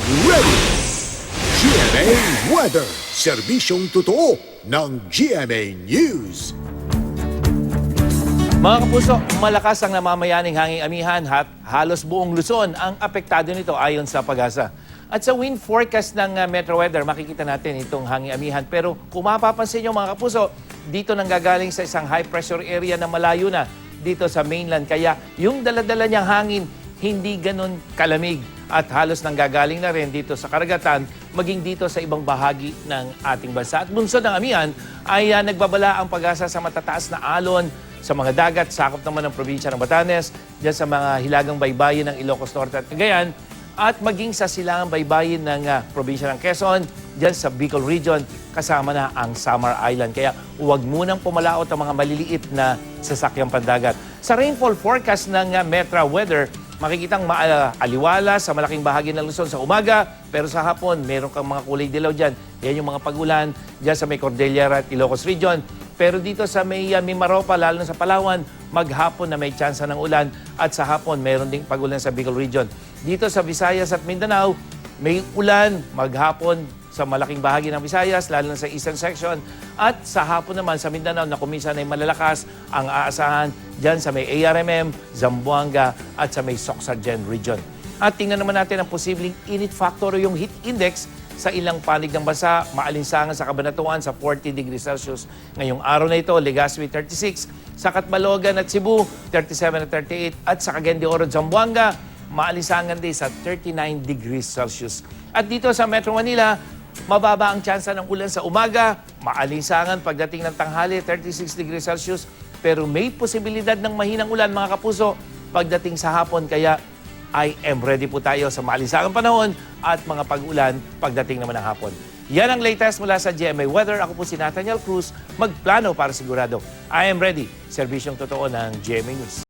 ready! GMA Weather, serbisyong totoo ng GMA News. Mga kapuso, malakas ang namamayaning hanging amihan at halos buong Luzon ang apektado nito ayon sa Pag-asa. At sa wind forecast ng Metro Weather, makikita natin itong hanging amihan. Pero kung mapapansin nyo mga kapuso, dito nanggagaling sa isang high pressure area na malayo na dito sa mainland. Kaya yung daladala niyang hangin, hindi ganun kalamig. At halos nanggagaling na rin dito sa karagatan, maging dito sa ibang bahagi ng ating bansa. At bunsod ng amihan ay nagbabala ang Pag-asa sa matataas na alon sa mga dagat, sakop naman ng probinsya ng Batanes, dyan sa mga hilagang baybayin ng Ilocos Norte at Cagayan, at maging sa silangang baybayin ng probinsya ng Quezon, dyan sa Bicol Region, kasama na ang Samar Island. Kaya huwag munang pumalaot ang mga maliliit na sasakyang pandagat. Sa rainfall forecast ng Metro Weather, makikitang aliwala sa malaking bahagi ng Luzon sa umaga, pero sa hapon, meron kang mga kulay dilaw dyan. Yan yung mga pag-ulan dyan sa may Cordillera at Ilocos Region. Pero dito sa may Mimaropa, lalo na sa Palawan, maghapon na may tsansa ng ulan at sa hapon meron ding pag-ulan sa Bicol Region. Dito sa Visayas at Mindanao, may ulan maghapon sa malaking bahagi ng Visayas, lalo na sa eastern section. At sa hapon naman sa Mindanao na kuminsan ay malalakas ang aasahan dyan sa may ARMM, Zamboanga at sa may Soxargen Region. At tingnan naman natin ang posibleng init factor o yung heat index sa ilang panig ng bansa, maalinsangan sa Cabanatuan sa 40 degrees Celsius. Ngayong araw na ito, Legazpi 36, sa Catbalogan at Cebu 37 at 38, at sa Cagayan de Oro, Zamboanga, maalinsangan din sa 39 degrees Celsius. At dito sa Metro Manila, mababa ang tsansa ng ulan sa umaga, maalinsangan pagdating ng tanghali 36 degrees Celsius, pero may posibilidad ng mahinang ulan mga kapuso pagdating sa hapon, kaya I am ready po tayo sa maalinsangang panahon at mga pag-ulan pagdating naman ng hapon. Yan ang latest mula sa GMA Weather. Ako po si Nathaniel Cruz, magplano para sigurado. I am ready. Serbisyong totoo ng GMA News.